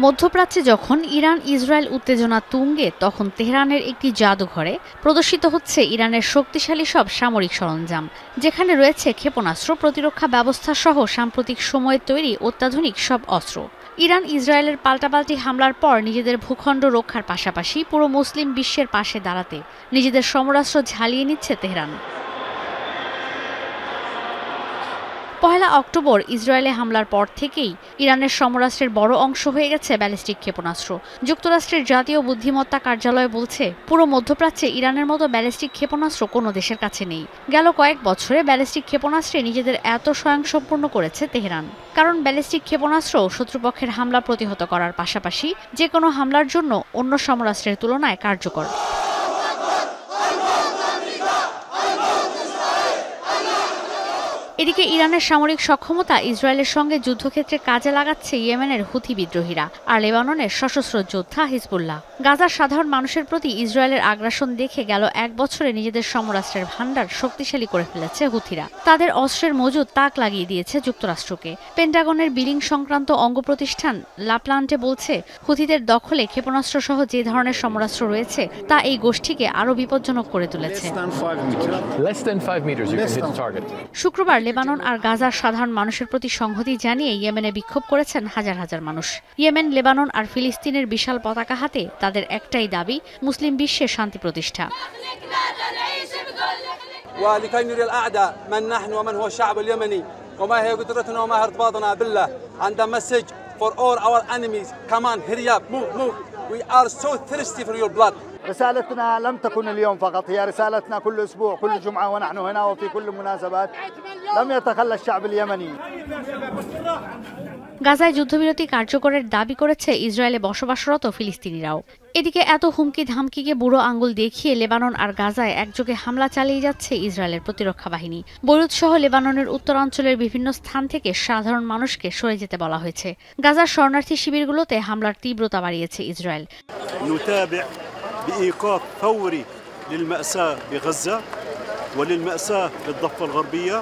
মধ্যপ্রাচ্যে যখন Iran Israel উত্তেজনা তুঙ্গে, তখন তেহরানের একটি জাদুঘরে প্রদর্শিত হচ্ছে ইরানের শক্তিশালী সব সামরিক সরঞ্জাম, যেখানে রয়েছে ক্ষেপণাস্ত্র, প্রতিরক্ষা ব্যবস্থা সহ সাম্প্রতিক সময়ে তৈরি অত্যাধুনিক সব অস্ত্র। ইরান ইসরায়েলের পাল্টাপাল্টি হামলার পর নিজেদের ভূখণ্ড রক্ষার পাশাপাশি পুরো মুসলিম বিশ্বের পাশে দাঁড়াতে নিজেদের সমরাস্ত্র ঝালিয়ে নিচ্ছে তেহরান। পহেলা অক্টোবর ইসরায়েলে হামলার পর থেকেই ইরানের সমরাস্ত্রের বড় অংশ হয়ে গেছে ব্যালিস্টিক ক্ষেপণাস্ত্র। যুক্তরাষ্ট্রের জাতীয় বুদ্ধিমত্তা কার্যালয় বলছে, পুরো মধ্যপ্রাচ্যে ইরানের মতো ব্যালিস্টিক ক্ষেপণাস্ত্র কোনো দেশের কাছে নেই। গেল কয়েক বছরে ব্যালিস্টিক ক্ষেপণাস্ত্রে নিজেদের এত স্বয়ংসম্পূর্ণ করেছে তেহরান। কারণ ব্যালিস্টিক ক্ষেপণাস্ত্র শত্রুপক্ষের হামলা প্রতিহত করার পাশাপাশি যে কোনো হামলার জন্য অন্য সমরাস্ত্রের তুলনায় কার্যকর। এদিকে ইরানের সামরিক সক্ষমতা ইসরায়েলের সঙ্গে যুদ্ধক্ষেত্রে কাজে লাগাচ্ছে ইয়েমেনের হুথি বিদ্রোহীরা আর লেবাননের সশস্ত্র যোদ্ধা হিজবুল্লাহ। গাজার সাধারণ মানুষের প্রতি ইসরায়েলের আগ্রাসন দেখে গেল এক বছরে নিজেদের সমরাস্ত্রের ভান্ডার শক্তিশালী করে ফেলেছে হুথিরা। তাদের অস্ত্রের মজুদ তাক লাগিয়ে দিয়েছে যুক্তরাষ্ট্রকে। পেন্টাগনের বিলিং সংক্রান্ত অঙ্গ প্রতিষ্ঠান লাপ্লান্টে বলছে, হুথিদের দখলে ক্ষেপণাস্ত্র সহ যে ধরনের সমরাস্ত্র রয়েছে তা এই গোষ্ঠীকে আরও বিপজ্জনক করে তুলেছে। শুক্রবার লেবানন আর গাজার সাধারণ মানুষের প্রতি সংহতি জানিয়ে ইয়েমেনে বিক্ষোভ করেছেন হাজার হাজার মানুষ। ইয়েমেন, লেবানন আর ফিলিস্তিনের বিশাল পতাকা হাতে তাদের একটাই দাবি, মুসলিম বিশ্বে শান্তি প্রতিষ্ঠা। ولكي نري الأعداء من نحن ومن هو الشعب اليمني وما هي قدرتنا وما هي ارتباطنا بالله. عندنا message for all our enemies. Come on, hurry up, move. We are so thirsty for your blood. رسالتنا لم تكن اليوم فقط، هي رسالتنا كل أسبوع، كل جمعة ونحن هنا وفي كل المناسبات. لم يتخلى الشعب اليمني. গাজায় যুদ্ধবিরতি কার্যকরের দাবি করেছে ইসরায়েলে বসবাসরত ফিলিস্তিনিরাও। এদিকে এত হুমকি ধামকিকে বুড়ো আঙ্গুল দেখিয়ে লেবানন আর গাজায় একযোগে হামলা চালিয়ে যাচ্ছে ইসরায়েলের প্রতিরক্ষা বাহিনী। বৈরুত সহ লেবাননের উত্তরাঞ্চলের বিভিন্ন স্থান থেকে সাধারণ মানুষকে সরে যেতে বলা হয়েছে। গাজার শরণার্থী শিবিরগুলোতে হামলার তীব্রতা বাড়িয়েছে ইসরায়েল। بإيقاف فوري للمأساة بغزة وللمأساة بالضفة الغربية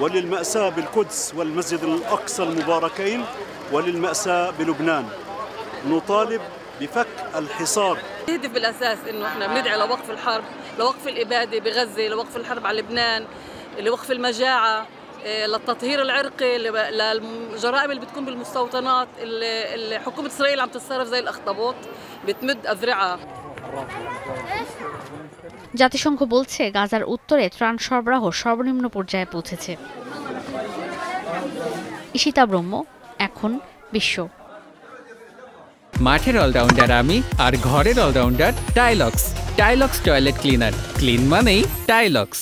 وللمأساة بالقدس والمسجد الأقصى المباركين وللمأساة بلبنان. نطالب بفك الحصار. الهدف بالأساس إنه إحنا بندعي لوقف الحرب، لوقف الإبادة بغزة، لوقف الحرب على لبنان، لوقف المجاعة، للتطهير العرقي، للجرائم اللي بتكون بالمستوطنات. حكومة إسرائيل عم تتصرف زي الأخطبوط، بتمد أذرعها. জাতিসংঘ বলছে, গাজার উত্তরে ত্রাণ সরবরাহ সর্বনিম্ন পর্যায়ে পৌঁছেছে। ঈশিতা ব্রহ্ম, এখন বিশ্ব। মাঠের অলরাউন্ডার আমি, আর ঘরের allrounder Tylox. Tylox toilet cleaner, clean মানেই টাইলক্স।